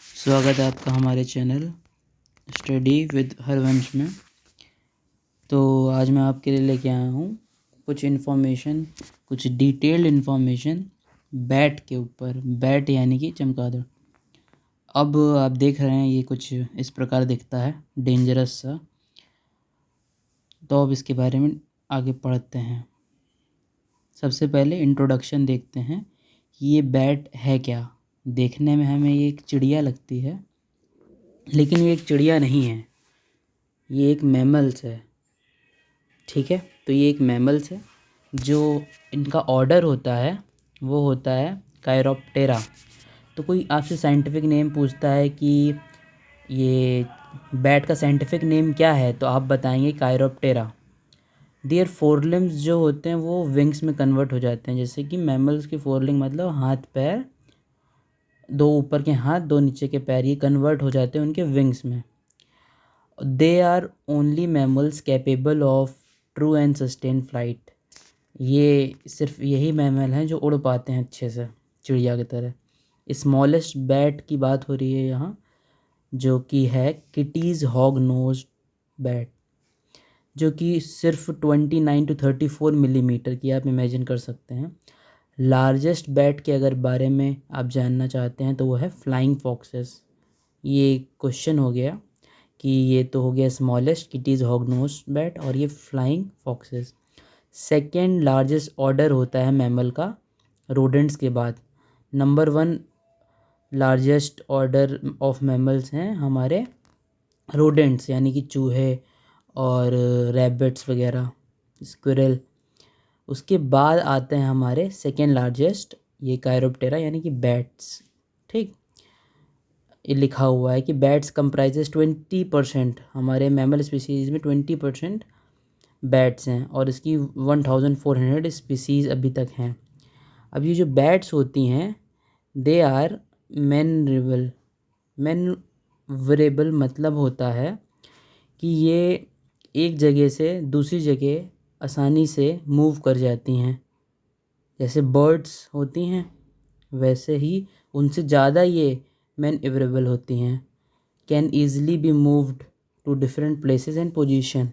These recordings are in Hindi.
स्वागत है आपका हमारे चैनल स्टडी विद हरवंश में। तो आज मैं आपके लिए लेके आया हूँ कुछ डिटेल्ड इन्फॉर्मेशन बैट के ऊपर। बैट यानी कि चमगादड़। अब आप देख रहे हैं ये कुछ इस प्रकार दिखता है, डेंजरस सा। तो अब इसके बारे में आगे पढ़ते हैं। सबसे पहले इंट्रोडक्शन देखते हैं कि ये बैट है क्या। देखने में हमें ये एक चिड़िया लगती है, लेकिन ये एक चिड़िया नहीं है, ये एक मैमल्स है। ठीक है, तो ये एक मैमल्स है। जो इनका ऑर्डर होता है वो होता है कायरोप्टेरा। तो कोई आपसे साइंटिफिक नेम पूछता है कि ये बैट का साइंटिफिक नेम क्या है, तो आप बताएंगे कायरोप्टेरा। देयर फोरलिम्स जो होते हैं वो विंग्स में कन्वर्ट हो जाते हैं। जैसे कि मैमल्स के फोरलिंग मतलब हाथ पैर, दो ऊपर के हाथ दो नीचे के पैर, ये कन्वर्ट हो जाते हैं उनके विंग्स में। They are only mammals capable of true and sustain flight. ये सिर्फ यही मैमल हैं जो उड़ पाते हैं अच्छे से, चिड़िया की तरह। स्मॉलेस्ट बैट की बात हो रही है यहाँ, जो कि है किटीज़ हॉग नोज बैट, जो कि सिर्फ 29 to 34 मिलीमीटर की आप इमेजिन कर सकते हैं। लार्जेस्ट बैट के अगर बारे में आप जानना चाहते हैं तो वो है फ्लाइंग फॉक्सेस। ये क्वेश्चन हो गया कि ये तो हो गया स्मॉलेस्ट किटीज़ हॉगनोज बैट, और ये flying foxes. Second largest order होता है मैमल का रोडेंट्स के बाद। Number 1 largest order of mammals हैं हमारे रोडेंट्स, यानी कि चूहे और रैबिट्स वगैरह, स्क्विरल। उसके बाद आते हैं हमारे सेकेंड लार्जेस्ट ये कायरोप्टेरा यानी कि बैट्स। ठीक, ये लिखा हुआ है कि बैट्स कंप्राइजेस 20%, हमारे मैमल स्पीसीज़ में 20% बैट्स हैं, और इसकी 1400 स्पीसीज़ अभी तक हैं। अब ये जो बैट्स होती हैं दे आर मैनरेबल। मैनवरेबल मतलब होता है कि ये एक जगह से दूसरी जगह आसानी से मूव कर जाती हैं। जैसे बर्ड्स होती हैं वैसे ही उनसे ज़्यादा ये मैनएवरेबल होती हैं। Can easily be moved to different places and position,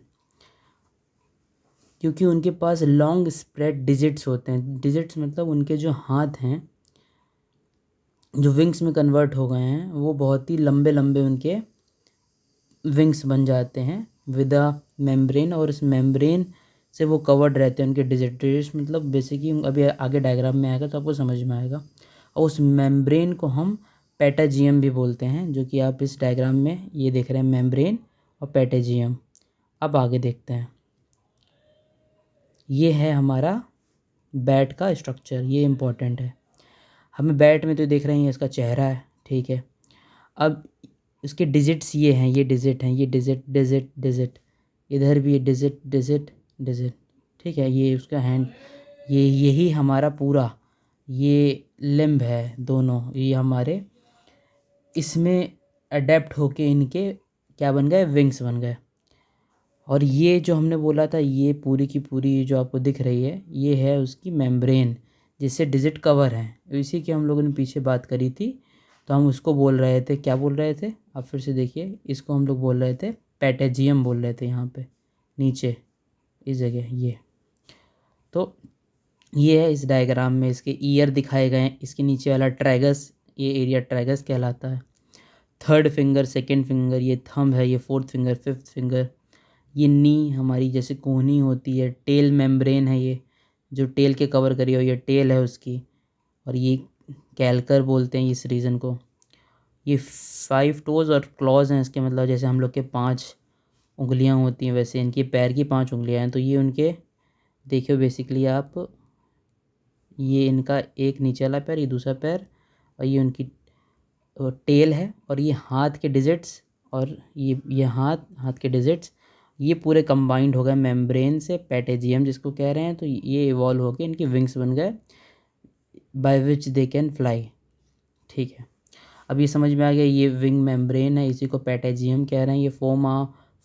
क्योंकि उनके पास लॉन्ग स्प्रेड डिजिट्स होते हैं। डिजिट्स मतलब उनके जो हाथ हैं जो विंग्स में कन्वर्ट हो गए हैं, वो बहुत ही लंबे लंबे उनके विंग्स बन जाते हैं विद अ मेम्ब्रेन, और इस मेम्ब्रेन से वो कवर्ड रहते हैं उनके डिजिट्स। मतलब बेसिकली अभी आगे डायग्राम में आएगा तो आपको समझ में आएगा। और उस मेम्ब्रेन को हम पैटाजियम भी बोलते हैं, जो कि आप इस डायग्राम में ये देख रहे हैं, मेम्ब्रेन और पैटाजियम। अब आगे देखते हैं। ये है हमारा बैट का स्ट्रक्चर, ये इम्पोर्टेंट है हमें। बैट में तो देख रहे हैं इसका चेहरा है, ठीक है। अब इसके डिजिट्स ये हैं, ये डिजिट हैं, ये डिजिट डिजिट डिजिट, इधर भी ये डिजिट डिजिट डिजिट, ठीक है। ये उसका हैंड, ये यही हमारा पूरा ये लिम्ब है दोनों, ये हमारे इसमें अडेप्ट होके इनके क्या बन गए, विंग्स बन गए। और ये जो हमने बोला था, ये पूरी की पूरी जो आपको दिख रही है ये है उसकी मेम्ब्रेन, जिससे डिजिट कवर है। इसी की हम लोगों ने पीछे बात करी थी, तो हम उसको बोल रहे थे, क्या बोल रहे थे आप फिर से देखिए। इसको हम लोग बोल रहे थे पैटेजियम बोल रहे थे, यहाँ पे नीचे इस जगह ये। तो ये है इस डायग्राम में, इसके ईयर दिखाए गए हैं। इसके नीचे वाला ट्रैगस, ये एरिया ट्रैगस कहलाता है। थर्ड फिंगर, सेकेंड फिंगर, ये थंब है, ये फोर्थ फिंगर, फिफ्थ फिंगर। ये नी हमारी जैसे कोहनी होती है। टेल मेम्ब्रेन है ये, जो टेल के कवर करी हो, ये टेल है उसकी। और ये कैलकर बोलते हैं इस रीजन को। ये 5 टोज़ और क्लॉज हैं इसके, मतलब जैसे हम लोग के 5 उंगलियां होती हैं वैसे इनकी पैर की 5 उंगलियां हैं। तो ये उनके देखियो बेसिकली आप, ये इनका एक नीचे वाला पैर, ये दूसरा पैर, और ये उनकी टेल है, और ये हाथ के डिजिट्स, और ये हाथ के डिजिट्स, ये पूरे कंबाइंड हो गए मेम्ब्रेन से पैटेजियम जिसको कह रहे हैं। तो ये इवॉल्व होकर इनके विंग्स बन गए, by which they can fly. ठीक है, अब ये समझ में आ गया, ये विंग मेम्ब्रेन है, इसी को पैटेजियम कह रहे हैं। ये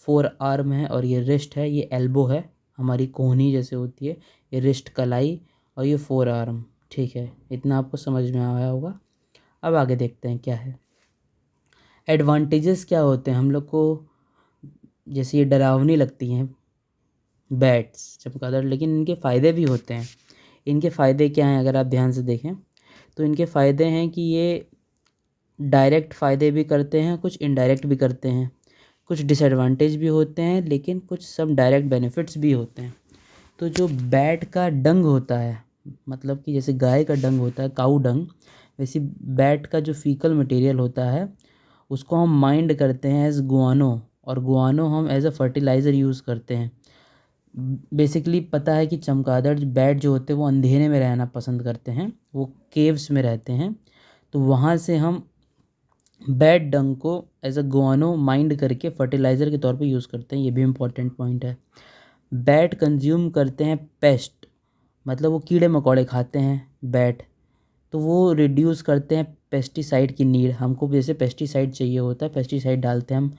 फोर आर्म है, और ये रिस्ट है, ये एल्बो है, हमारी कोहनी जैसे होती है, ये रिस्ट कलाई, और ये फोर आर्म। ठीक है, इतना आपको समझ में आया होगा। अब आगे देखते हैं क्या है। एडवांटेजेस क्या होते हैं हम लोग को, जैसे ये डरावनी लगती हैं बैट्स चमगादड़, लेकिन इनके फ़ायदे भी होते हैं। इनके फ़ायदे क्या हैं अगर आप ध्यान से देखें तो इनके फ़ायदे हैं कि ये डायरेक्ट फ़ायदे भी करते हैं, कुछ इनडायरेक्ट भी करते हैं, कुछ डिसएडवांटेज भी होते हैं, लेकिन कुछ सब डायरेक्ट बेनिफिट्स भी होते हैं। तो जो बैट का डंग होता है, मतलब कि जैसे गाय का डंग होता है, काऊ डंग, वैसे बैट का जो फीकल मटेरियल होता है उसको हम माइंड करते हैं एज गुआनो, और गुआनो हम एज अ फर्टिलाइज़र यूज़ करते हैं। बेसिकली पता है कि चमगादड़ बैट जो होते हैं वो अंधेरे में रहना पसंद करते हैं, वो केव्स में रहते हैं, तो वहाँ से हम बैट डंग को एज अ गुआनो माइंड करके फर्टिलाइज़र के तौर पे यूज़ करते हैं। ये भी इम्पॉर्टेंट पॉइंट है। बैट कंज्यूम करते हैं पेस्ट, मतलब वो कीड़े मकोड़े खाते हैं बैट, तो वो रिड्यूस करते हैं पेस्टिसाइड की नीड। हमको जैसे पेस्टिसाइड चाहिए होता है, पेस्टिसाइड डालते हैं हम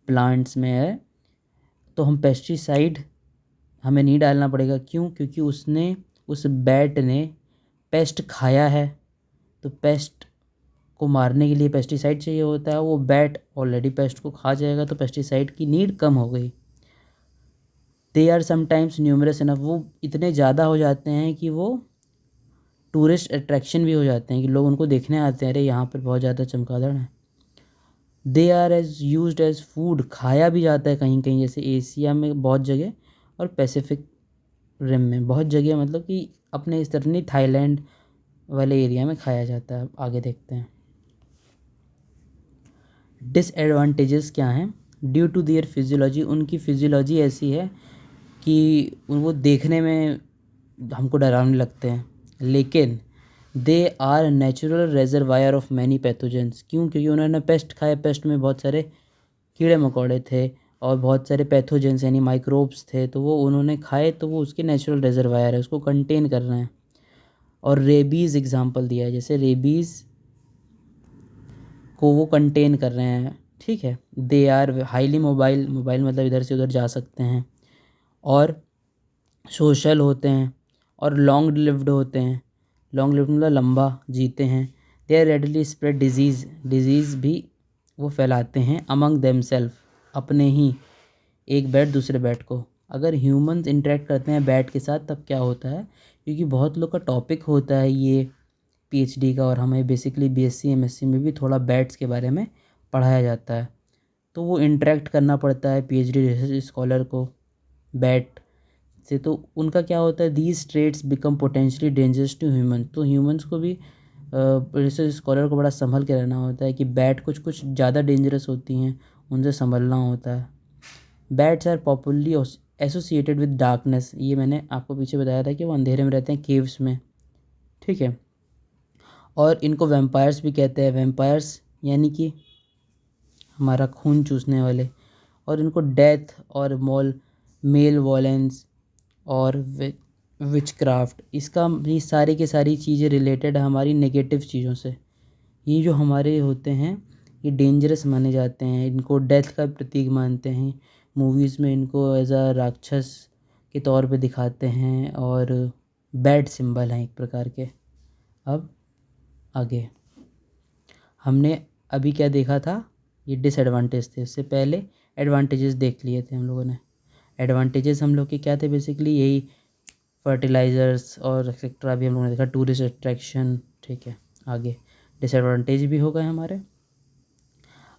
प्लांट्स में है, तो हम पेस्टिसाइड हमें नहीं डालना पड़ेगा। क्यों? क्योंकि उसने उस बैट ने पेस्ट खाया है, तो पेस्ट को मारने के लिए पेस्टिसाइड चाहिए होता है, वो बैट ऑलरेडी पेस्ट को खा जाएगा, तो पेस्टिसाइड की नीड कम हो गई। They are sometimes numerous enough, वो इतने ज़्यादा हो जाते हैं कि वो टूरिस्ट अट्रैक्शन भी हो जाते हैं, कि लोग उनको देखने आते हैं, अरे यहाँ पर बहुत ज़्यादा चमगादड़ हैं। They are as used as food, खाया भी जाता है कहीं कहीं, जैसे एशिया में बहुत जगह और पैसिफिक रिम में बहुत जगह, मतलब कि अपने इस तरफ नहीं, थाईलैंड वाले एरिया में खाया जाता है। आगे देखते हैं डिसएडवांटेजेस क्या हैं। ड्यू टू देयर फिजियोलॉजी, उनकी फिजियोलॉजी ऐसी है कि वो देखने में हमको डरावने लगते हैं, लेकिन they are natural reservoir of many pathogens. क्यों? क्योंकि उन्होंने पेस्ट खाया, पेस्ट में बहुत सारे कीड़े मकोड़े थे और बहुत सारे पैथोजेंस यानी माइक्रोब्स थे, तो वो उन्होंने खाए, तो वो उसके नेचुरल रेजरवायर है, उसको कंटेन कर रहे हैं। और रेबीज़ एग्जांपल दिया है, जैसे रेबीज़ को वो कंटेन कर रहे हैं, ठीक है। They are highly mobile, mobile मतलब इधर से उधर जा सकते हैं, और सोशल होते हैं, और लॉन्ग लिव्ड होते हैं। लॉन्ग लिव्ड मतलब लंबा जीते हैं। They are readily spread disease, disease भी वो फैलाते हैं अमंग देमसेल्फ, अपने ही, एक बैट दूसरे बैट को। अगर ह्यूमंस इंटरेक्ट करते हैं बैट के साथ तब क्या होता है, क्योंकि बहुत लोग का टॉपिक होता है ये पीएचडी का, और हमें बेसिकली बीएससी एमएससी में भी थोड़ा बैट्स के बारे में पढ़ाया जाता है, तो वो इंटरेक्ट करना पड़ता है पीएचडी रिसर्च स्कॉलर को बैट से। तो उनका क्या होता है, these traits become potentially dangerous to human, तो ह्यूमंस को भी रिसर्च स्कॉलर को बड़ा संभल के रहना होता है कि बैट कुछ कुछ ज़्यादा डेंजरस होती हैं, उनसे संभलना होता है। Bats are popularly associated with darkness, ये मैंने आपको पीछे बताया था कि वो अंधेरे में रहते हैं, केव्स में, ठीक है। और इनको वैम्पायर्स भी कहते हैं। वैम्पायर्स यानी कि हमारा खून चूसने वाले। और इनको डेथ और मेल वॉलेंस और विचक्राफ्ट, इसका ये सारी की सारी चीज़ें रिलेटेड है हमारी नेगेटिव चीज़ों से। ये जो हमारे होते हैं ये डेंजरस माने जाते हैं, इनको डेथ का प्रतीक मानते हैं। मूवीज़ में इनको एज अ राक्षस के तौर पे दिखाते हैं, और बैड सिंबल हैं एक प्रकार के। अब आगे हमने अभी क्या देखा था, ये डिसएडवांटेज थे, उससे पहले एडवांटेजेस देख लिए थे हम लोगों ने। एडवांटेजेस हम लोग के क्या थे, बेसिकली यही फर्टिलाइज़र्स और एक्सेट्रा भी हम लोगों ने देखा, टूरिस्ट अट्रैक्शन, ठीक है। आगे डिसएडवांटेज भी हो गए हमारे।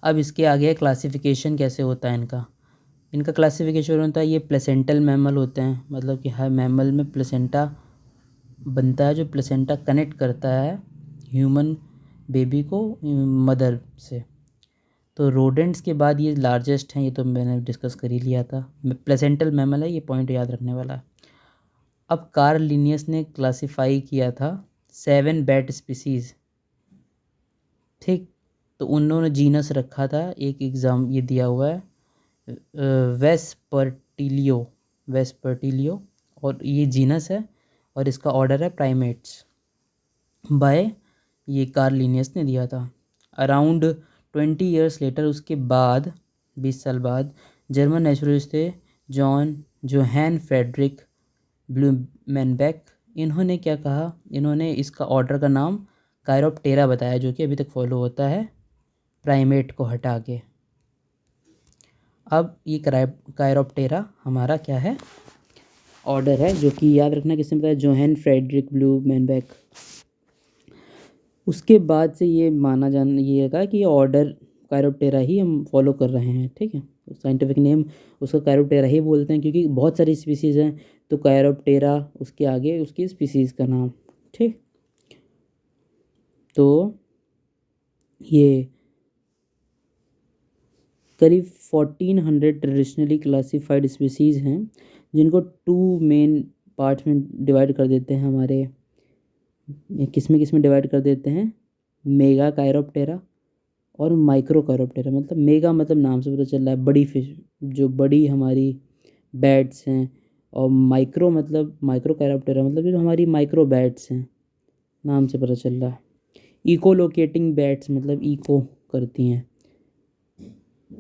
अब इसके आगे क्लासिफिकेशन कैसे होता है इनका। इनका क्लासिफिकेशन होता है, ये प्लेसेंटल मैमल होते हैं, मतलब कि हर मैमल में प्लेसेंटा बनता है, जो प्लेसेंटा कनेक्ट करता है ह्यूमन बेबी को मदर से। तो रोडेंट्स के बाद ये लार्जेस्ट हैं, ये तो मैंने डिस्कस कर ही लिया था। प्लेसेंटल मैमल है, ये पॉइंट याद रखने वाला है। अब कार्ल लिनियस ने क्लासिफाई किया था 7 बैट स्पीसीज़, ठीक। तो उन्होंने जीनस रखा था, एक एग्ज़ाम ये दिया हुआ है वेस्पर्टिलियो, वेस्पर्टिलियो, और ये जीनस है, और इसका ऑर्डर है प्राइमेट्स, बाय ये कार्ल लिनियस ने दिया था। अराउंड 20 ईयर्स लेटर, उसके बाद 20 साल बाद, जर्मन नेचुरलिस्ट थे जोहान फ्रेडरिक ब्लूमेनबेक, इन्होंने क्या कहा, इन्होंने इसका ऑर्डर का नाम कायरोप्टेरा बताया, जो कि अभी तक फॉलो होता है, प्राइमेट को हटा के। अब ये कायरोप्टेरा हमारा क्या है, ऑर्डर है, जो कि याद रखना किसने बताया, जोहेन फ्रेडरिक ब्लूमेनबेक। उसके बाद से ये माना जाना ये है कि ऑर्डर कायरोप्टेरा ही हम फॉलो कर रहे हैं, ठीक है। साइंटिफिक नेम उसका कायरोप्टेरा ही बोलते हैं, क्योंकि बहुत सारी स्पीसीज़ हैं, तो कायरोप्टेरा उसके आगे उसकी स्पीसीज़ का नाम, ठीक। तो ये करीब 1400 ट्रेडिशनली क्लासिफाइड स्पीसीज़ हैं, जिनको 2 मेन पार्ट्स में डिवाइड कर देते हैं हमारे, किस में डिवाइड कर देते हैं, मेगा कायरोप्टेरा और माइक्रो कायरोप्टेरा। मतलब मेगा मतलब नाम से पता चल रहा है बड़ी फिश, जो बड़ी हमारी बैट्स हैं, और माइक्रो मतलब माइक्रो कायरोप्टेरा मतलब जो हमारी माइक्रो बैट्स हैं, नाम से पता चल रहा है। इको लोकेटिंग बैट्स मतलब इको करती हैं,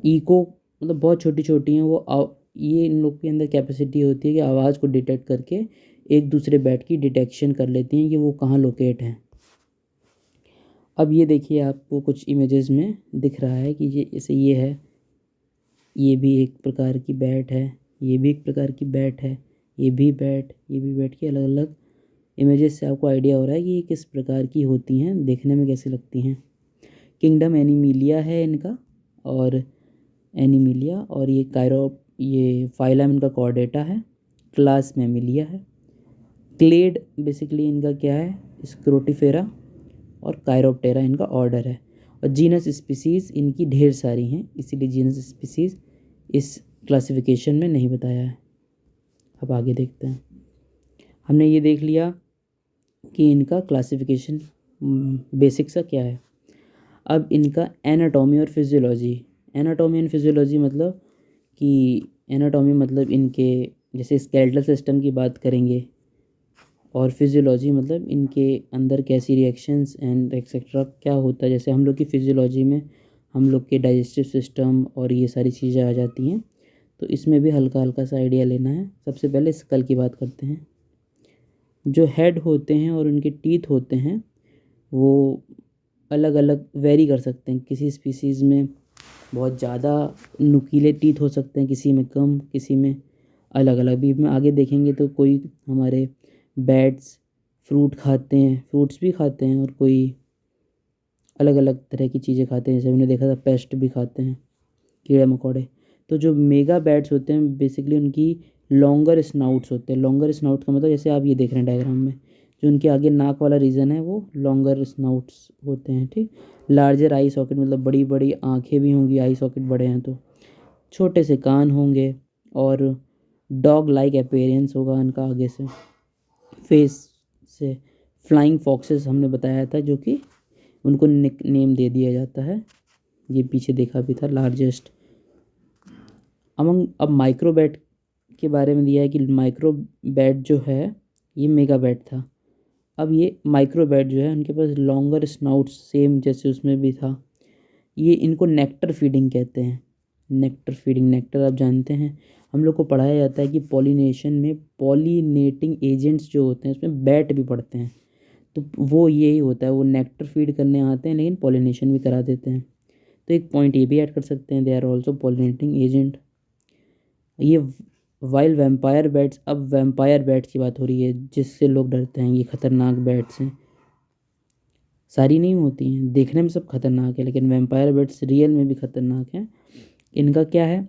इको मतलब बहुत छोटी छोटी हैं वो, ये इन लोग के अंदर कैपेसिटी होती है कि आवाज़ को डिटेक्ट करके एक दूसरे बैट की डिटेक्शन कर लेती हैं कि वो कहाँ लोकेट हैं। अब ये देखिए, आपको कुछ इमेजेस में दिख रहा है कि ये जैसे ये है, ये भी एक प्रकार की बैट है, ये भी एक प्रकार की बैट है, ये भी बैट, ये भी बैट की अलग अलग इमेजेस से आपको आइडिया हो रहा है कि ये किस प्रकार की होती हैं, देखने में कैसी लगती हैं। किंगडम एनिमिलिया है इनका, और एनिमिलिया, और ये फाइलम इनका कॉर्डेटा है, क्लास मैमिलिया है। क्लेड बेसिकली इनका क्या है, स्क्रोटिफेरा, और कायरोप्टेरा इनका ऑर्डर है। और जीनस स्पीसीज़ इनकी ढेर सारी हैं, इसीलिए जीनस स्पीसीज़ इस क्लासिफिकेशन में नहीं बताया है। अब आगे देखते हैं। हमने ये देख लिया कि इनका क्लासिफिकेशन बेसिक सा क्या है। अब इनका एनाटॉमी और फिजियोलॉजी। एनाटॉमी एंड फिजियोलॉजी मतलब कि एनाटॉमी मतलब इनके जैसे स्केलेटल सिस्टम की बात करेंगे, और फिजियोलॉजी मतलब इनके अंदर कैसी रिएक्शंस एंड एक्सेट्रा क्या होता है। जैसे हम लोग की फिजियोलॉजी में हम लोग के डाइजेस्टिव सिस्टम और ये सारी चीज़ें आ जाती हैं, तो इसमें भी हल्का हल्का सा आइडिया लेना है। सबसे पहले स्कल की बात करते हैं। जो हेड होते हैं और उनके टीथ होते हैं वो अलग अलग वेरी कर सकते हैं। किसी स्पीसीज़ में बहुत ज़्यादा नुकीले टीथ हो सकते हैं, किसी में कम, किसी में अलग अलग भी। में आगे देखेंगे तो कोई हमारे बैट्स फ्रूट खाते हैं, फ्रूट्स भी खाते हैं, और कोई अलग अलग तरह की चीज़ें खाते हैं। जैसे हमने देखा था पेस्ट भी खाते हैं, कीड़े मकोड़े। तो जो मेगा बैट्स होते हैं बेसिकली उनकी लॉन्गर स्नाउट्स होते हैं। लॉन्गर स्नाउट का मतलब जैसे आप ये देख रहे हैं डायग्राम में, जो उनके आगे नाक वाला रीजन है वो लॉन्गर स्नाउट्स होते हैं, ठीक। लार्जर आई सॉकेट मतलब बड़ी बड़ी आँखें भी होंगी, आई सॉकेट बड़े हैं तो। छोटे से कान होंगे, और डॉग लाइक अपीयरेंस होगा उनका आगे से, फेस से। फ्लाइंग फॉक्सेस हमने बताया था, जो कि उनको निक नेम दे दिया जाता है, ये पीछे देखा भी था, लार्जेस्ट अमंग। अब माइक्रो बैट के बारे में दिया है कि माइक्रो बैट जो है ये मेगा बैट था। अब ये माइक्रो बैट जो है उनके पास लॉन्गर स्नाउट सेम जैसे उसमें भी था। ये इनको नेक्टर फीडिंग कहते हैं। नेक्टर फीडिंग, नेक्टर आप जानते हैं, हम लोग को पढ़ाया जाता है कि पॉलिनेशन में पॉलिनेटिंग एजेंट्स जो होते हैं उसमें बैट भी पढ़ते हैं, तो वो यही होता है, वो नेक्टर फीड करने आते हैं लेकिन पॉलिनेशन भी करा देते हैं। तो एक पॉइंट ये भी ऐड कर सकते हैं, they are also pollinating agent. ये वाइल्ड वैम्पायर बैट्स, अब वैम्पायर बैट्स की बात हो रही है जिससे लोग डरते हैं, ये खतरनाक बैट्स हैं। सारी नहीं होती हैं, देखने में सब खतरनाक है, लेकिन वैम्पायर बैट्स रियल में भी खतरनाक हैं। इनका क्या है,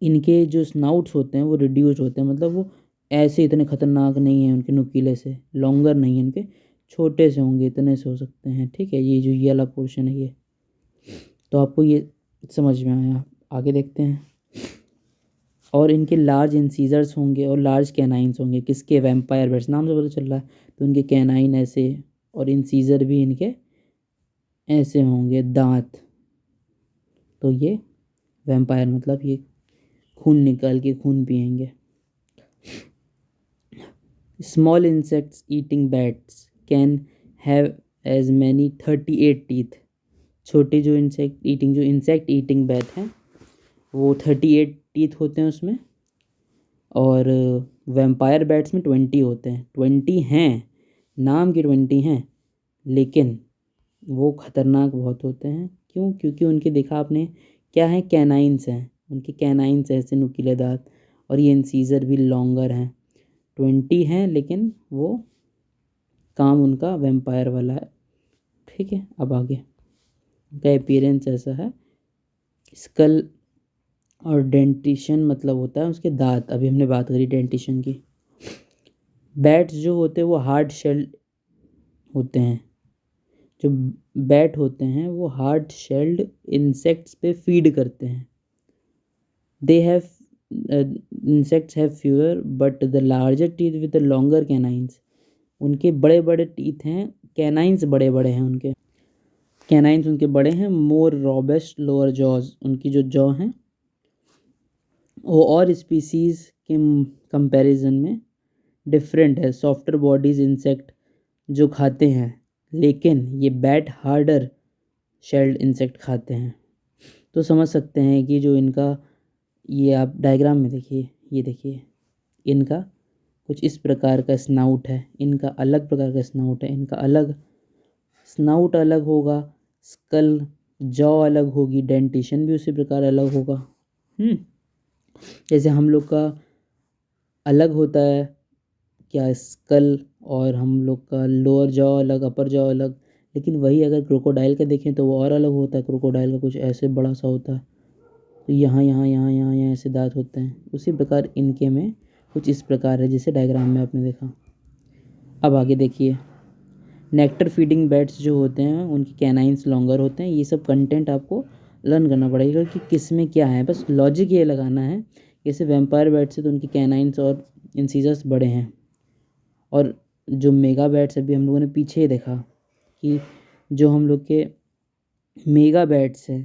इनके जो स्नाउट्स होते हैं वो रिड्यूस्ड होते हैं, मतलब वो ऐसे इतने खतरनाक नहीं हैं, उनके नुकीले से लॉन्गर नहीं है, उनके छोटे से होंगे, इतने से हो सकते हैं, ठीक है। ये जो ये वाला पोर्शन है ये, तो आपको ये समझ में आया। आगे देखते हैं। और इनके लार्ज इंसीजर्स होंगे और लार्ज कैनाइन्स होंगे, किसके, वैम्पायर बैट्स, नाम से पता चल रहा है। तो उनके कैनाइन ऐसे, और इंसीजर भी इनके ऐसे होंगे, दांत। तो ये वैम्पायर मतलब ये खून निकाल के खून पिएंगे। Small insects eating bats can have as many 38 teeth. छोटे जो इंसेक्ट ईटिंग बैट हैं वो 38 टीथ होते हैं उसमें, और वैम्पायर बैट्स में 20 होते हैं। 20 हैं, नाम के 20 हैं, लेकिन वो ख़तरनाक बहुत होते हैं। क्यों? क्योंकि उनके देखा आपने क्या है, कैनाइन्स हैं, उनके कैनाइन्स ऐसे नुकीले दाँत, और ये इंसीजर भी लॉन्गर हैं, 20 हैं, लेकिन वो काम उनका वैम्पायर वाला है। ठीक है, अब आगे उनका अपीयरेंस ऐसा है। स्कल और डेंटिशन मतलब होता है उसके दांत, अभी हमने बात करी डेंटिशन की। बैट्स जो होते हैं वो हार्ड शेल्ड होते हैं, जो बैट होते हैं वो हार्ड शेल्ड इंसेक्ट्स पे फीड करते हैं। They have insects have fewer but the larger teeth with the longer canines. उनके बड़े बड़े टीथ हैं, कैनाइन्स बड़े बड़े हैं उनके, कैनाइन्स उनके बड़े हैं। मोर रॉबस्ट लोअर जॉज, उनकी जो जॉ हैं वो और स्पीसीज़ के कंपैरिजन में डिफरेंट है। सॉफ्टर बॉडीज इंसेक्ट जो खाते हैं, लेकिन ये बैट हार्डर शेल्ड इंसेक्ट खाते हैं। तो समझ सकते हैं कि जो इनका, ये आप डायग्राम में देखिए, ये देखिए, इनका कुछ इस प्रकार का स्नाउट है, इनका अलग प्रकार का स्नाउट है, इनका अलग स्नाउट अलग होगा, स्कल जॉ अलग होगी, डेंटिशन भी उसी प्रकार अलग होगा। जैसे हम लोग का अलग होता है क्या, स्कल, और हम लोग का लोअर जॉ अलग, अपर जॉ अलग, लेकिन वही अगर क्रोकोडाइल का देखें तो वो और अलग होता है। क्रोकोडाइल का कुछ ऐसे बड़ा सा होता है, तो यहाँ यहाँ यहाँ यहाँ यहाँ ऐसे दांत होते हैं। उसी प्रकार इनके में कुछ इस प्रकार है जिसे डायग्राम में आपने देखा। अब आगे देखिए, नेक्टर फीडिंग बैट्स जो होते हैं उनकी कैनाइन्स लॉन्गर होते हैं। ये सब कंटेंट आपको लर्न करना पड़ेगा कि किस में क्या है, बस लॉजिक ये लगाना है। जैसे वैम्पायर बैट्स है तो उनकी कैनाइन्स और इंसीजर्स बड़े हैं, और जो मेगा बैट्स अभी हम लोगों ने पीछे देखा कि जो हम लोग के मेगा बैट्स हैं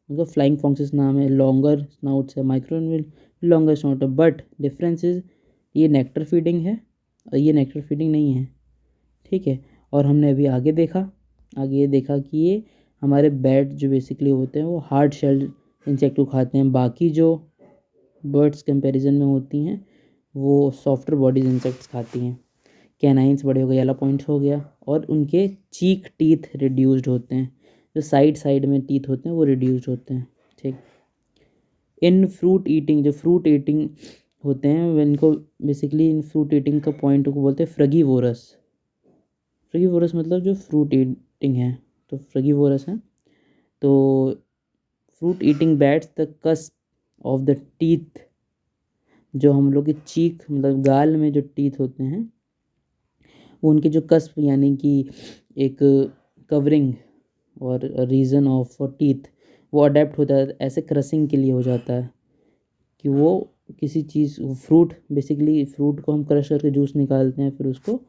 उनका फ्लाइंग फॉक्सेस नाम है, लॉन्गर स्नाउट्स है, माइक्रोन लॉन्गर स्नाउट है, बट डिफरेंस इज ये नेक्टर फीडिंग है और ये नेक्टर फीडिंग नहीं है। ठीक है, और हमने अभी आगे देखा, आगे ये देखा कि ये हमारे बैट जो बेसिकली होते हैं वो हार्ड शेल्ड इंसेक्ट को खाते हैं, बाकी जो बर्ड्स कंपैरिजन में होती हैं वो सॉफ्टर बॉडीज इंसेक्ट्स खाती हैं। कैनाइन्स बड़े हो गए, वाला पॉइंट हो गया, और उनके चीक टीथ रिड्यूस्ड होते हैं, जो साइड साइड में टीथ होते हैं वो रिड्यूस्ड होते हैं। ठीक, इन फ्रूट ईटिंग, जो फ्रूट ईटिंग होते हैं इनको बेसिकली इन फ्रूट ईटिंग का पॉइंट को बोलते हैं फ्रगीवोरस। फ्रगीवोरस मतलब जो फ्रूट ईटिंग है, तो फ्रगीवोरस है। तो fruit eating bats the cusp of the teeth, जो हम लोग की चीक मतलब गाल में जो टीथ होते हैं वो उनके जो कस्प यानी कि एक कवरिंग और रीजन ऑफ टीथ वो अडेप्ट होता है, ऐसे क्रसिंग के लिए हो जाता है कि वो किसी चीज़, फ्रूट बेसिकली फ्रूट को हम क्रश करके जूस निकालते हैं फिर उसको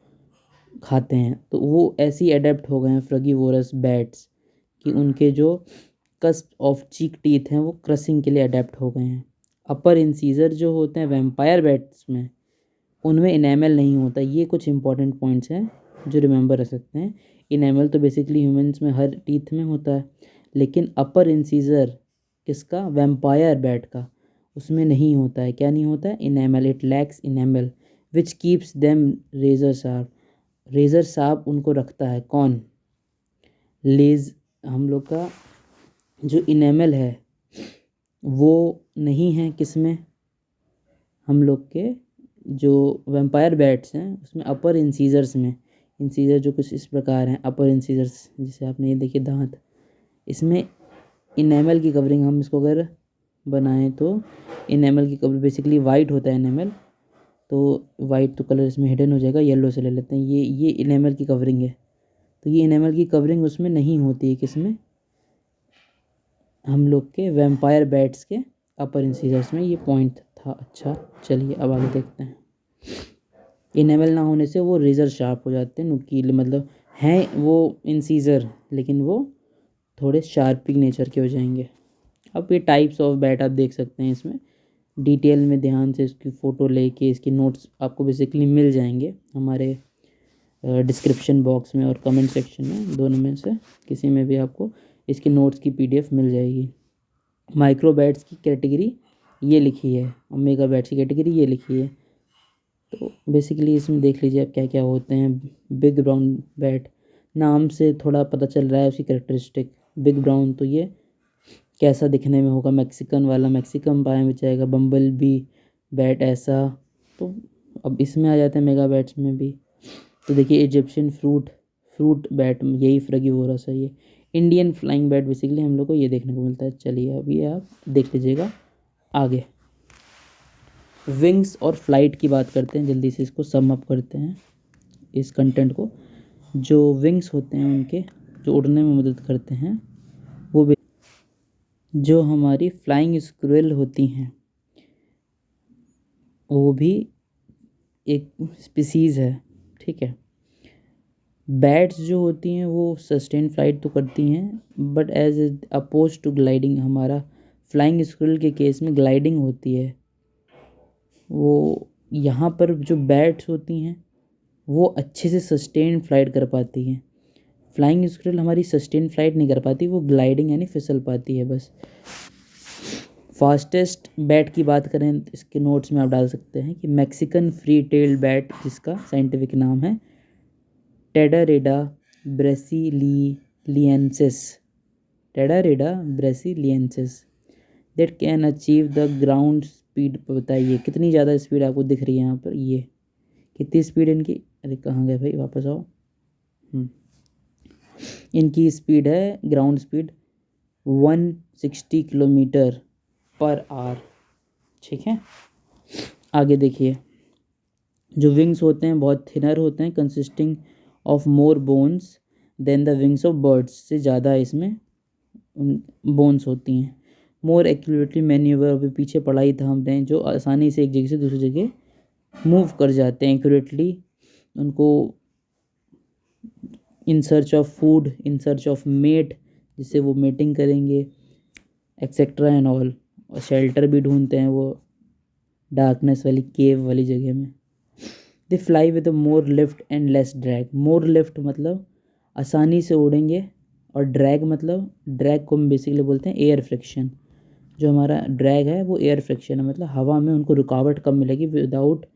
खाते हैं, तो वो ऐसे ही अडेप्ट हो गए हैं फ्रगीवोरस बैट्स कि उनके जो कस्प ऑफ चीक टीथ हैं वो क्रसिंग के लिए अडेप्ट हो गए हैं। अपर इंसीजर जो होते हैं वैम्पायर बैट्स में, उनमें इनेमल नहीं होता। ये कुछ इंपॉर्टेंट पॉइंट्स हैं जो रिमेंबर रख सकते हैं। इनेमल तो बेसिकली ह्यूमंस में हर टीथ में होता है, लेकिन अपर इंसीजर किसका, वैम्पायर बैट का, उसमें नहीं होता है। क्या नहीं होता है, enamel, it lacks enamel which keeps them razor sharp. Razor sharp उनको रखता है कौन, लेज, हम लोग का जो इनेमल है वो नहीं है किसमें, हम लोग के जो वैम्पायर बैट्स हैं उसमें अपर इंसीजर्स में। इंसीजर जो कुछ इस प्रकार हैं, अपर इंसीजर्स, जिसे आपने ये देखिए दांत, इसमें इनेमल की कवरिंग हम इसको अगर बनाएं तो इनेमल की कवरिंग बेसिकली वाइट होता है इनेमल, तो वाइट तो कलर इसमें हिडन हो जाएगा, येलो से ले लेते हैं। ये इनेमल की कवरिंग है, तो ये इनेमल की कवरिंग उसमें नहीं होती है किसमें, हम लोग के वैम्पायर बैट्स के अपर इंसीजर्स में। ये पॉइंट था। अच्छा चलिए अब आगे देखते हैं। इनेमल ना होने से वो रेज़र शार्प हो जाते हैं, नुकीले मतलब हैं वो इंसीजर, लेकिन वो थोड़े शार्पिंग नेचर के हो जाएंगे। अब ये टाइप्स ऑफ बैट आप देख सकते हैं, इसमें डिटेल में ध्यान से इसकी फ़ोटो लेके इसके नोट्स आपको बेसिकली मिल जाएंगे हमारे डिस्क्रिप्शन बॉक्स में और कमेंट सेक्शन में, दोनों में से किसी में भी आपको इसकी नोट्स की PDF मिल जाएगी। माइक्रो बैट्स की कैटेगरी ये लिखी है और मेगा बैट्स की कैटेगरी ये लिखी है। तो बेसिकली इसमें देख लीजिए आप क्या क्या होते हैं। बिग ब्राउन बैट नाम से थोड़ा पता चल रहा है उसकी कैरेक्टरिस्टिक। बिग ब्राउन, तो ये कैसा दिखने में होगा, मैक्सिकन वाला मैक्सिकन पाया में जाएगा। बम्बल बी बैट ऐसा, तो अब इसमें आ जाते हैं मेगा बैट्स में भी। तो देखिए इजिप्शियन फ्रूट बैट, यही फ्रगीवोरस है ये। इंडियन फ्लाइंग बैट बेसिकली हम लोग को ये देखने को मिलता है। चलिए अब ये आप देख लीजिएगा आगे। विंग्स और फ्लाइट की बात करते हैं, जल्दी से इसको सम अप करते हैं इस कंटेंट को। जो विंग्स होते हैं उनके, जो उड़ने में मदद करते हैं, वो जो हमारी फ्लाइंग स्क्विरल होती हैं वो भी एक स्पीसीज़ है, ठीक है। बैट्स जो होती हैं वो सस्टेन फ्लाइट तो करती हैं, but as opposed to gliding, हमारा फ्लाइंग स्क्विरल के केस में ग्लाइडिंग होती है। वो यहाँ पर जो बैट्स होती हैं वो अच्छे से सस्टेन फ्लाइट कर पाती हैं। फ्लाइंग स्क्विरल हमारी सस्टेन फ्लाइट नहीं कर पाती, वो ग्लाइडिंग यानी फिसल पाती है बस। फास्टेस्ट बैट की बात करें तो इसके नोट्स में आप डाल सकते हैं कि मैक्सिकन फ्री टेल बैट, जिसका साइंटिफिक नाम है Tadarida brasiliensis, Tadarida brasiliensis, that can achieve the ground speed. बताइए कितनी ज़्यादा स्पीड आपको दिख रही है यहाँ पर, ये कितनी स्पीड इनकी, अरे कहाँ गए भाई, वापस आओ। इनकी स्पीड है ground speed 160 kilometre per hour, ठीक है। आगे देखिए, जो विंग्स होते हैं बहुत थिनर होते हैं, consisting of more bones than the wings of birds, से ज़्यादा इसमें बोन्स होती हैं। मोर एक्यूरेटली मैन्यूवर, अभी पीछे पढ़ा ही था हमने, जो आसानी से एक जगह से दूसरी जगह मूव कर जाते हैं एक्यूरेटली, उनको in search of food, in search of mate, जिससे वो मेटिंग करेंगे, एक्सेट्रा एंड ऑल। और शेल्टर भी ढूंढते हैं वो डार्कनेस वाली केव वाली जगह में। They fly with more lift and less drag. More lift मतलब आसानी से उड़ेंगे, और ड्रैग मतलब, ड्रैग को हम बेसिकली बोलते हैं एयर फ्रिक्शन। जो हमारा ड्रैग है वो एयर फ्रिक्शन है, मतलब हवा में उनको रुकावट कम मिलेगी, विदाउट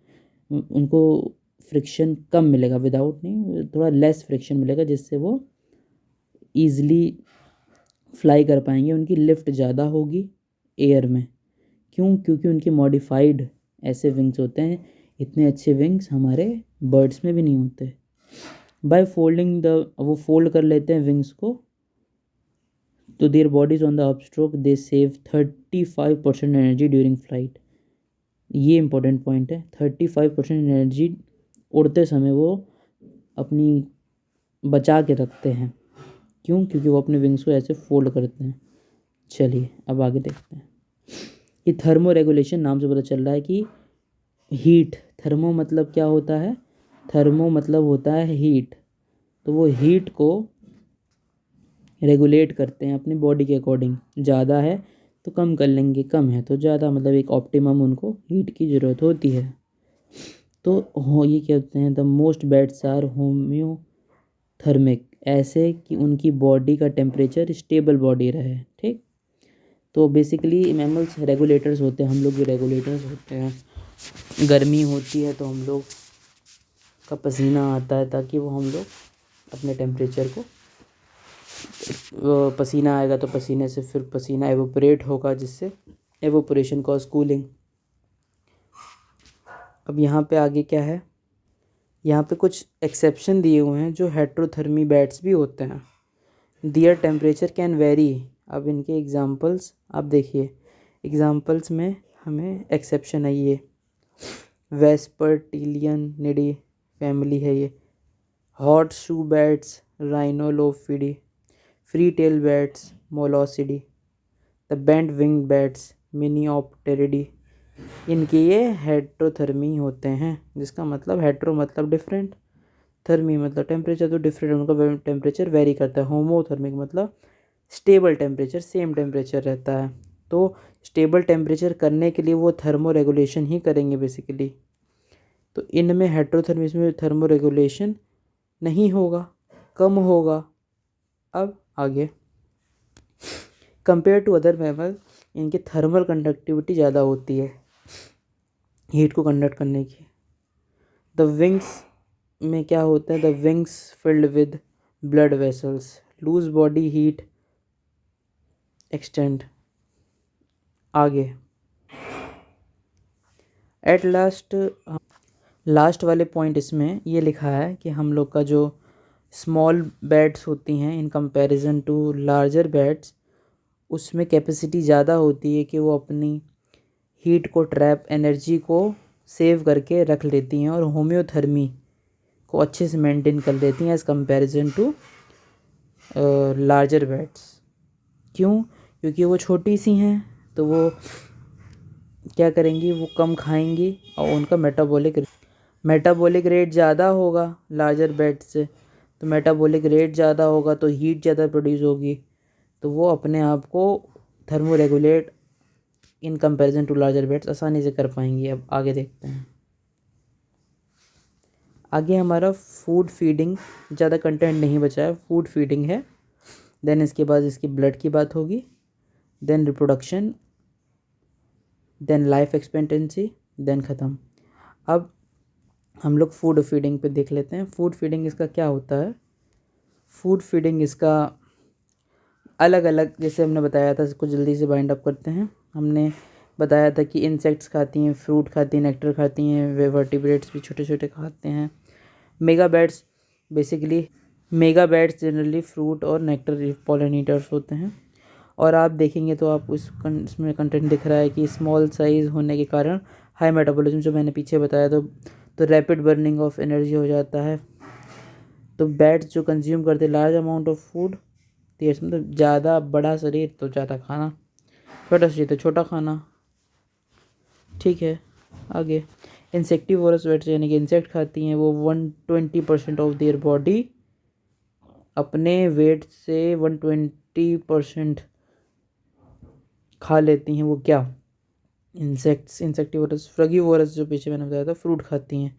उनको फ्रिक्शन कम मिलेगा, विदाउट नहीं, थोड़ा लेस फ्रिक्शन मिलेगा, जिससे वो ईज़िली फ्लाई कर पाएंगे। उनकी लिफ्ट ज़्यादा होगी एयर में, क्यों? क्योंकि उनकी मॉडिफाइड ऐसे विंग्स होते हैं। इतने अच्छे विंग्स हमारे बर्ड्स में भी नहीं होते। बाय फोल्डिंग द, वो फोल्ड कर लेते हैं विंग्स को, तो their bodies on the upstroke they save 35% energy during flight. ये इंपॉर्टेंट पॉइंट है, 35% एनर्जी उड़ते समय वो अपनी बचा के रखते हैं। क्यों? क्योंकि वो अपने विंग्स को ऐसे फोल्ड करते हैं। चलिए अब आगे देखते हैं। ये थर्मो रेगुलेशन नाम से पता चल रहा है कि हीट, थर्मो मतलब क्या होता है, थर्मो मतलब होता है हीट, तो वो हीट को रेगुलेट करते हैं अपनी बॉडी के अकॉर्डिंग। ज़्यादा है तो कम कर लेंगे, कम है तो ज़्यादा, मतलब एक ऑप्टिमम उनको हीट की ज़रूरत होती है। तो हो ये क्या होते हैं, the most bats are homeothermic, ऐसे कि उनकी बॉडी का टेम्परेचर स्टेबल बॉडी रहे, ठीक। तो बेसिकली मैमल्स रेगुलेटर्स होते हैं, हम लोग भी रेगुलेटर्स होते हैं। गर्मी होती है तो हम लोग का पसीना आता है, ताकि वो हम लोग अपने टेम्परेचर को, पसीना आएगा तो पसीने से फिर पसीना एवोपरेट होगा, जिससे एवोपरेशन कॉज कूलिंग। अब यहाँ पे आगे क्या है, यहाँ पे कुछ एक्सेप्शन दिए हुए हैं, जो हेट्रोथर्मी बैट्स भी होते हैं। दियर टेम्परेचर कैन वेरी। अब इनके एग्जांपल्स आप देखिए, एग्जांपल्स में हमें एक्सेप्शन है, ये वेस्पर्टिलियनिडी फैमिली है ये, horseshoe bats Rhinolophidae, free tail bats Molossidae, the bent wing bats Miniopteridae. इनके ये हेट्रोथर्मी होते हैं, जिसका मतलब हेट्रो मतलब डिफरेंट, थर्मी मतलब टेम्परेचर, तो डिफरेंट, उनका टेम्परेचर वेरी करता है। होमोथर्मिक मतलब स्टेबल टेम्परेचर, सेम टेम्परेचर रहता है। तो स्टेबल टेम्परेचर करने के लिए वो थर्मो रेगुलेशन ही करेंगे बेसिकली। तो इनमें हेट्रोथर्मी में थर्मो रेगुलेशन नहीं होगा, कम होगा। अब आगे, कंपेयर टू अदर मैमल, इनकी थर्मल कंडक्टिविटी ज़्यादा होती है हीट को कंडक्ट करने की। द विंग्स में क्या होता है, the wings filled with blood vessels, lose body heat extend. आगे एट लास्ट वाले पॉइंट इसमें ये लिखा है कि हम लोग का जो स्मॉल बैट्स होती हैं in comparison to larger bats, उसमें कैपेसिटी ज़्यादा होती है कि वो अपनी हीट को ट्रैप, एनर्जी को सेव करके रख लेती हैं और होम्योथर्मी को अच्छे से मेंटेन कर लेती हैं as comparison to larger bats. क्यों? क्योंकि वो छोटी सी हैं, तो वो क्या करेंगी, वो कम खाएंगी और उनका मेटाबॉलिक रेट ज़्यादा होगा लार्जर बैट से। तो मेटाबॉलिक रेट ज़्यादा होगा तो हीट ज़्यादा प्रोड्यूस होगी, तो वो अपने आप को thermoregulate in comparison to larger bats आसानी से कर पाएंगी। अब आगे देखते हैं। आगे हमारा फूड फीडिंग, ज़्यादा कंटेंट नहीं बचा है, फूड फीडिंग है। देन इसके बाद इसकी ब्लड की बात होगी, then reproduction, then life expectancy, then ख़त्म। अब हम लोग फूड फीडिंग पे देख लेते हैं। फूड फीडिंग इसका क्या होता है। फूड फीडिंग इसका अलग अलग, जैसे हमने बताया था, इसको जल्दी से बाइंड अप करते हैं। हमने बताया था कि इंसेक्ट्स खाती हैं, फ्रूट खाती हैं, नेक्टर खाती हैं, वे वर्टिब्रेट्स भी छोटे छोटे खाते हैं। मेगा बैट्स जनरली फ्रूट और नेक्टर पॉलिनेटर्स होते हैं। और आप देखेंगे तो आप इसमें कंटेंट दिख रहा है कि स्मॉल साइज़ होने के कारण हाई मेटाबॉलिज्म, जो मैंने पीछे बताया, तो रैपिड बर्निंग ऑफ एनर्जी हो जाता है। तो बैट्स जो कंज्यूम करते लार्ज अमाउंट ऑफ फूड, मतलब ज़्यादा बड़ा शरीर तो ज़्यादा खाना, छोटा शरीर तो छोटा खाना। ठीक है, आगे इंसेक्टिवोरस बैट्स यानी कि इंसेक्ट खाती हैं, वो 120% ऑफ देयर बॉडी अपने वेट से 120% खा लेती हैं। वो क्या? इंसेक्टिवोरस। फ्रगीवोरस जो पीछे मैंने बताया था, फ्रूट खाती हैं,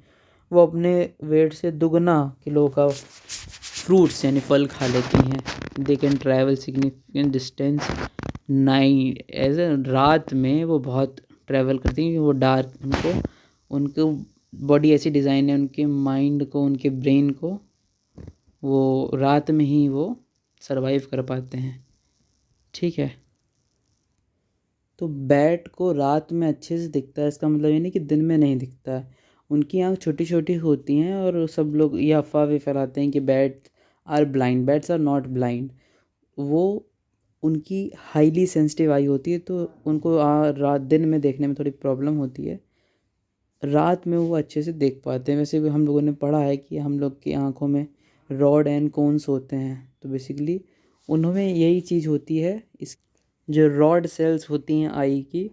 वो अपने वेट से दुगना किलो का फ्रूट्स यानी फल खा लेती हैं। They can travel significant distance night, as रात में वो बहुत ट्रैवल करती हैं। वो डार्क, उनको बॉडी ऐसी डिज़ाइन है, उनके माइंड को, उनके ब्रेन को, वो रात में ही वो सरवाइव कर पाते हैं। ठीक है, तो बैट को रात में अच्छे से दिखता है, इसका मतलब ये नहीं कि दिन में नहीं दिखता है। उनकी आँख छोटी छोटी होती हैं और सब लोग ये अफवाह भी फैलाते हैं कि bats are blind. Bats are not blind. वो, उनकी हाईली सेंसिटिव आई होती है, तो उनको रात दिन में देखने में थोड़ी प्रॉब्लम होती है, रात में वो अच्छे से देख पाते हैं। वैसे भी हम लोगों ने पढ़ा है कि हम लोग की आँखों में रॉड एंड कोन्स होते हैं, तो बेसिकली उनमें यही चीज़ होती है। इस जो रॉड सेल्स होती हैं आई की,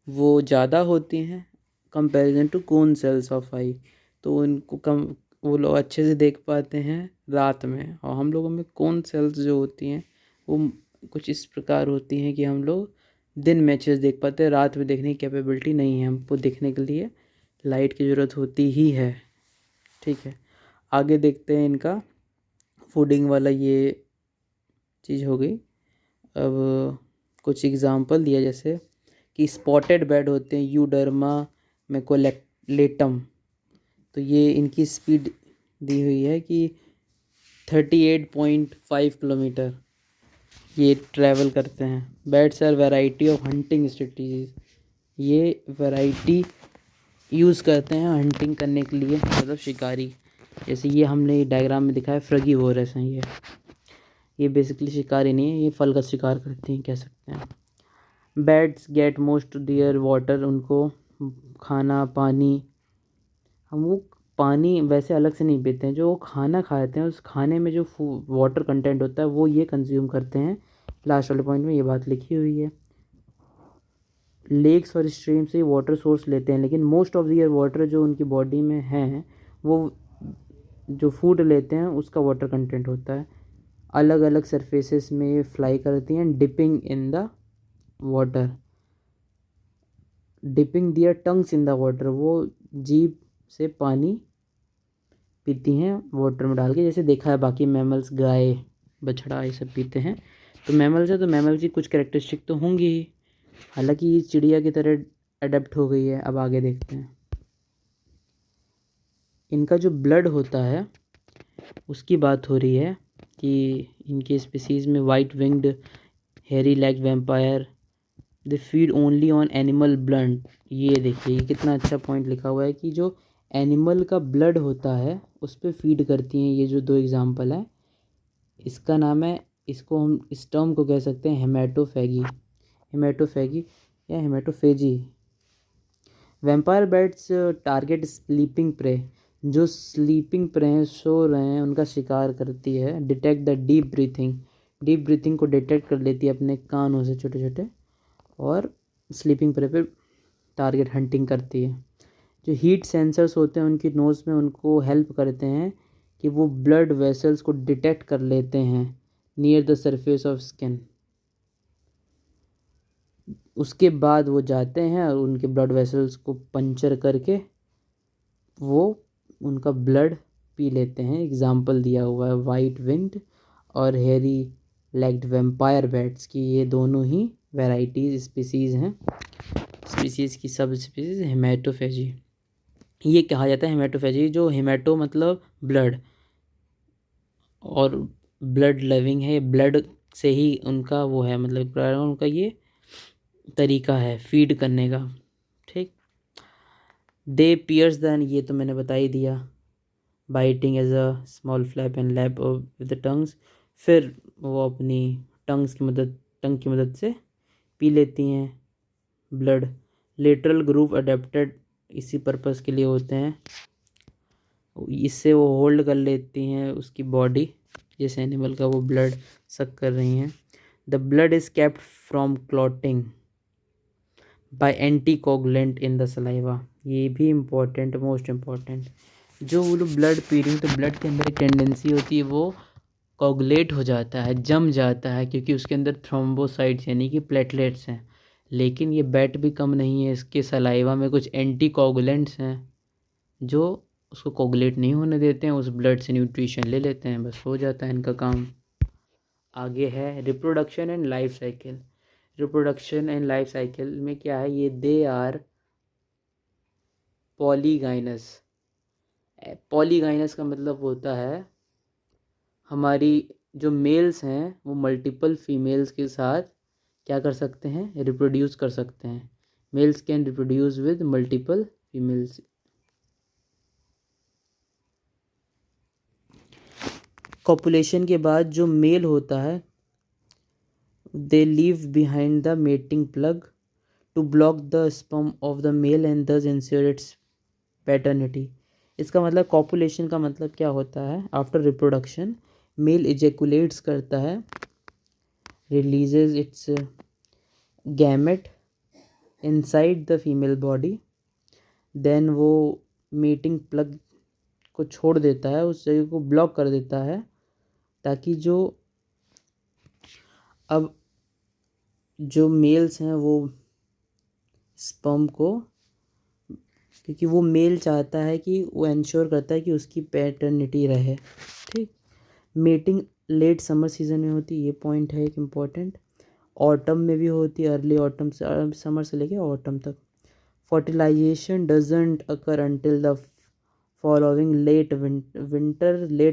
वो ज़्यादा होती हैं comparison to cone cells of eye, तो उनको कम, वो लोग अच्छे से देख पाते हैं रात में। और हम लोगों में कोन सेल्स जो होती हैं वो कुछ इस प्रकार होती हैं कि हम लोग दिन में अच्छे से देख पाते हैं, रात में देखने की कैपेबिलिटी नहीं है हमको। देखने के लिए लाइट की ज़रूरत होती ही है। ठीक है, आगे देखते हैं। इनका फूडिंग वाला ये चीज़ हो गई। अब कुछ एग्जांपल दिया, जैसे कि स्पॉटेड बैट होते हैं, यूडर्मा मैकुलेटम, तो ये इनकी स्पीड दी हुई है कि 38.5 किलोमीटर ये ट्रैवल करते हैं। Bats are variety of hunting strategies, ये वैरायटी यूज़ करते हैं हंटिंग करने के लिए, मतलब शिकारी। जैसे ये हमने डायग्राम में दिखाया, फ्रगीवोरस हैं ये बेसिकली शिकारी नहीं है, ये फल का शिकार करते हैं, कह सकते हैं। Bats get most their water, उनको खाना पानी, हम वो पानी वैसे अलग से नहीं पीते हैं, जो वो खाना खाते हैं उस खाने में जो वाटर कंटेंट होता है वो ये कंज्यूम करते हैं। लास्ट वाले पॉइंट में ये बात लिखी हुई है। लेक्स और स्ट्रीम से वाटर सोर्स लेते हैं, लेकिन मोस्ट ऑफ दियर वाटर जो उनकी बॉडी में है, वो जो फूड लेते हैं उसका वाटर कंटेंट होता है। अलग अलग सरफेसेस में ये फ्लाई करती हैं, dipping in the water, dipping their tongues in the water, वो जीभ से पानी पीती हैं वाटर में डाल के, जैसे देखा है बाकी मैमल्स, गाय, बछड़ा, ये सब पीते हैं। तो मैमल्स है, तो मैमल्स की कुछ कैरेक्टरिस्टिक तो होंगी ही, हालांकि ये चिड़िया की तरह अडेप्ट हो गई है। अब आगे देखते हैं। इनका जो ब्लड होता है उसकी बात हो रही है कि इनके स्पीसीज़ में वाइट विंग्ड हेरी legged vampire, they feed only on animal blood. ये देखिए ये कितना अच्छा पॉइंट लिखा हुआ है कि जो एनिमल का ब्लड होता है उस पर फीड करती हैं। ये जो दो एग्जांपल है, इसका नाम है, इसको हम इस टर्म को कह सकते हैं हेमेटोफेगी, हेमेटोफेगी या hematophagy. Vampire bats target sleeping prey, जो स्लीपिंग प्रे हैं, सो रहे हैं, उनका शिकार करती है। Detect the deep breathing, deep breathing को डिटेक्ट कर लेती है अपने कानों से छोटे छोटे, और स्लीपिंग प्रे पे टारगेट हंटिंग करती है। जो हीट सेंसर्स होते हैं उनकी नोज़ में, उनको हेल्प करते हैं कि वो ब्लड वेसल्स को डिटेक्ट कर लेते हैं near the surface of skin. उसके बाद वो जाते हैं और उनके ब्लड वेसल्स को पंचर करके वो उनका ब्लड पी लेते हैं। एग्जाम्पल दिया हुआ है वाइट विंग्ड और हेरी लेग्ड वैम्पायर बैट्स की। ये दोनों ही वैराइटीज़ स्पीसीज़ हैं। स्पीसीज़ की सब स्पीसीज़ हेमेटोफेजी ये कहा जाता है। हेमेटोफेजी, जो हेमेटो मतलब ब्लड और ब्लड लविंग है, ब्लड से ही उनका वो है, मतलब उनका ये तरीका है फीड करने का। ठीक, दे पियर्स दैन, ये तो मैंने बता ही दिया, biting as a small flap and lap with the tongues. फिर वो अपनी टंग की मदद से पी लेती हैं ब्लड। लेटरल ग्रूव अडेप्टेड इसी पर्पस के लिए होते हैं, इससे वो होल्ड कर लेती हैं उसकी बॉडी, जिस एनिमल का वो ब्लड सक कर रही हैं। The blood is kept from clotting by anticoagulant in the saliva. ये भी इम्पोर्टेंट, मोस्ट इम्पॉर्टेंट। जो वो लोग ब्लड पी रही हैं तो ब्लड के अंदर एक टेंडेंसी होती है वो कोगुलेट हो जाता है, जम जाता है, क्योंकि उसके अंदर थ्रोम्बोसाइट्स यानी कि प्लेटलेट्स हैं। लेकिन ये बैट भी कम नहीं है, इसके सलाइवा में कुछ एंटीकोगुलेंट्स हैं जो उसको कोगुलेट नहीं होने देते हैं, उस ब्लड से न्यूट्रिशन ले लेते हैं, बस हो जाता है इनका काम। आगे है reproduction and life cycle. Reproduction and life cycle में क्या है, ये दे आर पॉलीगाइनस। पॉलीगाइनस का मतलब होता है हमारी जो मेल्स हैं वो मल्टीपल फीमेल्स के साथ क्या कर सकते हैं, रिप्रोड्यूस कर सकते हैं। Males can reproduce with multiple females. Copulation के बाद जो मेल होता है, they leave behind the mating plug to block the sperm of the male and thus ensure its paternity. इसका मतलब कॉपुलेशन का मतलब क्या होता है, आफ्टर रिप्रोडक्शन मेल इजेकुलेट्स करता है, releases its gamete inside the female body, then वो मीटिंग प्लग को छोड़ देता है, उस जगह को ब्लॉक कर देता है, ताकि अब जो मेल्स हैं वो स्पर्म को, क्योंकि वो मेल चाहता है कि वो इंश्योर करता है कि उसकी पैटर्निटी रहे। ठीक, मेटिंग लेट समर सीजन में होती है, ये पॉइंट है एक इम्पॉर्टेंट। ऑटम में भी होती है, अर्ली ऑटम से, समर से लेके ऑटम तक। Fertilization doesn't occur until the following late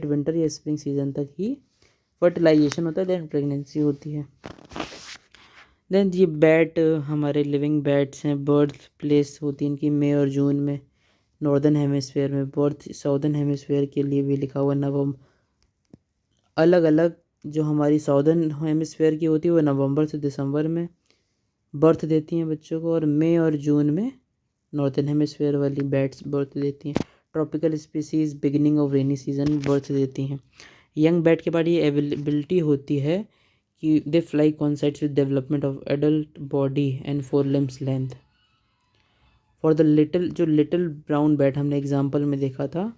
winter या स्प्रिंग सीजन तक ही फर्टिलाइजेशन होता है, देन प्रेगनेंसी होती है। देन ये बैट हमारे लिविंग बैट्स हैं, बर्थ प्लेस होती है इनकी मई और जून में नॉर्दर्न हेमिस्फेयर में, बर्थ साउदर्न हेमिस्फेयर के लिए भी लिखा हुआ नवंबर। अलग अलग जो हमारी साउदर्न हेमिस्फेयर की होती है वो नवंबर से दिसंबर में बर्थ देती हैं बच्चों को, और मई और जून में नॉर्थन हेमिस्फेयर वाली बैट्स बर्थ देती हैं। Tropical species beginning of rainy season में बर्थ देती हैं। यंग बैट के बाद ये एबिलिटी होती है कि they fly coincides with development of adult body and fore limbs length. For the little brown bat हमने एग्जाम्पल में देखा था,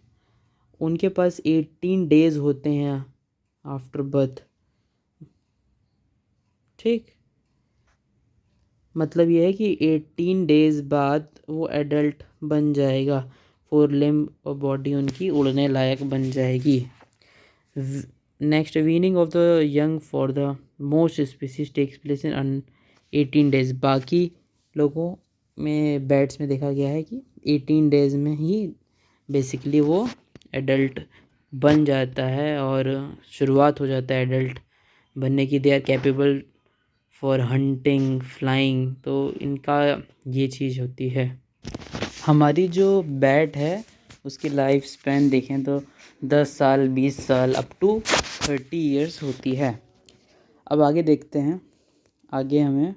उनके पास 18 डेज होते हैं आफ्टर बर्थ। ठीक, मतलब ये है कि 18 डेज बाद वो एडल्ट बन जाएगा, फोर लिम्ब और बॉडी उनकी उड़ने लायक बन जाएगी। Next, weaning of the young for the most species takes place in 18 days. बाकी लोगों में बैट्स में देखा गया है कि 18 डेज में ही बेसिकली वो एडल्ट बन जाता है और शुरुआत हो जाता है एडल्ट बनने की। They are capable for hunting, flying, तो इनका ये चीज़ होती है। हमारी जो बैट है उसकी लाइफ स्पैन देखें तो 10 साल, 20 साल, अप टू 30 ईयर्स होती है। अब आगे देखते हैं। आगे हमें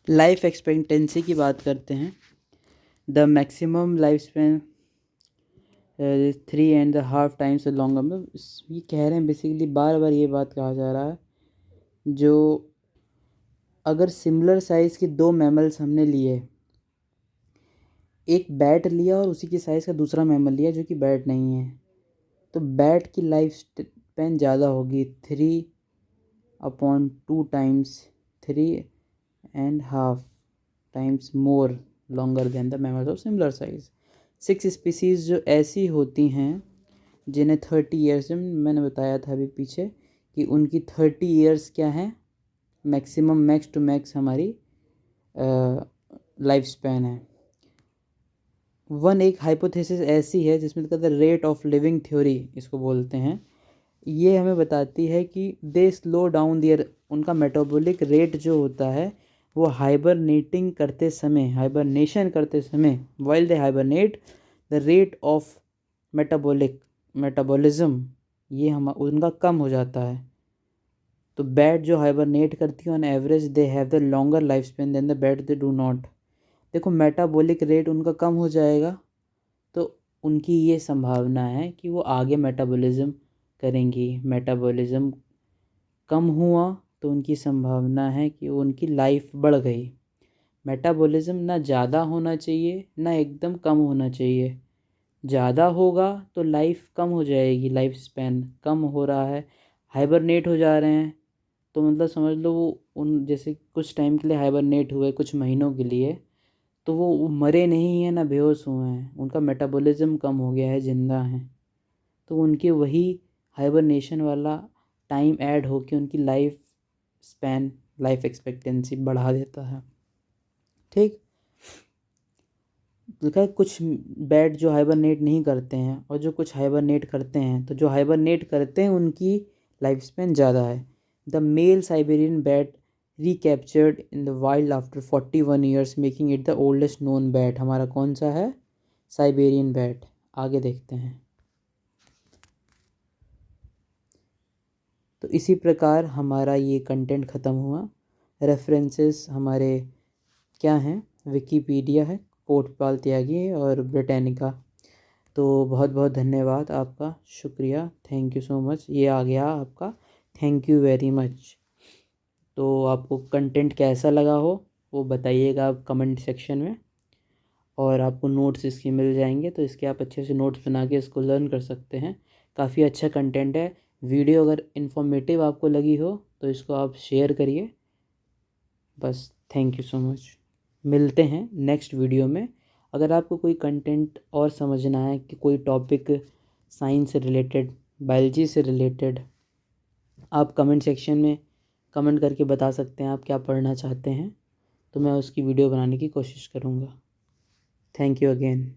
लाइफ एक्सपेक्टेंसी की बात करते हैं। The maximum life span 3.5 times longer. मतलब ये कह रहे हैं बेसिकली, बार बार ये बात कहा जा रहा है, जो अगर सिमिलर साइज़ के दो मैमल्स हमने लिए, एक बैट लिया और उसी की साइज़ का दूसरा मैमल लिया जो कि बैट नहीं है, तो बैट की लाइफ स्पैन ज़्यादा होगी 3/2 times, 3.5 times more longer than the mammals of similar size. 6 species जो ऐसी होती हैं जिन्हें 30 ईयर्स, मैंने बताया था अभी पीछे कि उनकी 30 ईयर्स क्या है, मैक्सिमम, मैक्स टू मैक्स हमारी लाइफ स्पैन है। एक हाइपोथेसिस ऐसी है जिसमें कहते हैं रेट ऑफ लिविंग थ्योरी इसको बोलते हैं। ये हमें बताती है कि दे स्लो डाउन देयर, उनका मेटाबॉलिक रेट जो होता है वो हाइबरनेशन करते समय while they hibernate, the rate of metabolism ये हम उनका कम हो जाता है। तो बैट जो हाइबरनेट करती है on average they have the longer life span than the bat they do not. देखो मेटाबॉलिक रेट उनका कम हो जाएगा तो उनकी ये संभावना है कि वो आगे मेटाबॉलिज्म करेंगी। मेटाबॉलिज्म कम हुआ तो उनकी संभावना है कि उनकी लाइफ बढ़ गई। मेटाबॉलिज्म ना ज़्यादा होना चाहिए ना एकदम कम होना चाहिए। ज़्यादा होगा तो लाइफ कम हो जाएगी, लाइफ स्पैन कम हो रहा है, हाइबरनेट हो जा रहे हैं, तो मतलब समझ लो वो उन जैसे कुछ टाइम के लिए हाइबरनेट हुए, कुछ महीनों के लिए, तो वो मरे नहीं हैं ना बेहोश हुए हैं, उनका मेटाबॉलिज्म कम हो गया है, ज़िंदा हैं, तो उनके वही हाइबरनेशन वाला टाइम ऐड होकर उनकी लाइफ स्पैन, लाइफ एक्सपेक्टेंसी बढ़ा देता है। ठीक, लिखा है कुछ बैट जो हाइबरनेट नहीं करते हैं और जो कुछ हाइबरनेट करते हैं, तो जो हाइबरनेट करते हैं उनकी लाइफ स्पैन ज़्यादा है। The male Siberian bat recaptured in the wild after 41 years making it the oldest known bat. हमारा कौन सा है? Siberian bat. आगे देखते हैं। तो इसी प्रकार हमारा ये कंटेंट ख़त्म हुआ। रेफरेंसेस हमारे क्या हैं? विकीपीडिया है, कोटपाल त्यागी और ब्रिटानिका। तो बहुत बहुत धन्यवाद आपका, शुक्रिया, थैंक यू सो मच। ये आ गया आपका, थैंक यू वेरी मच। तो आपको कंटेंट कैसा लगा हो वो बताइएगा आप कमेंट सेक्शन में, और आपको नोट्स इसके मिल जाएंगे, तो इसके आप अच्छे से नोट्स बना के इसको लर्न कर सकते हैं। काफ़ी अच्छा कंटेंट है। वीडियो अगर इन्फॉर्मेटिव आपको लगी हो तो इसको आप शेयर करिए। बस, थैंक यू सो मच। मिलते हैं नेक्स्ट वीडियो में। अगर आपको कोई कंटेंट और समझना है कि कोई टॉपिक साइंस से रिलेटेड, बायोलॉजी से रिलेटेड, आप कमेंट सेक्शन में कमेंट करके बता सकते हैं आप क्या पढ़ना चाहते हैं, तो मैं उसकी वीडियो बनाने की कोशिश करूँगा। Thank you again.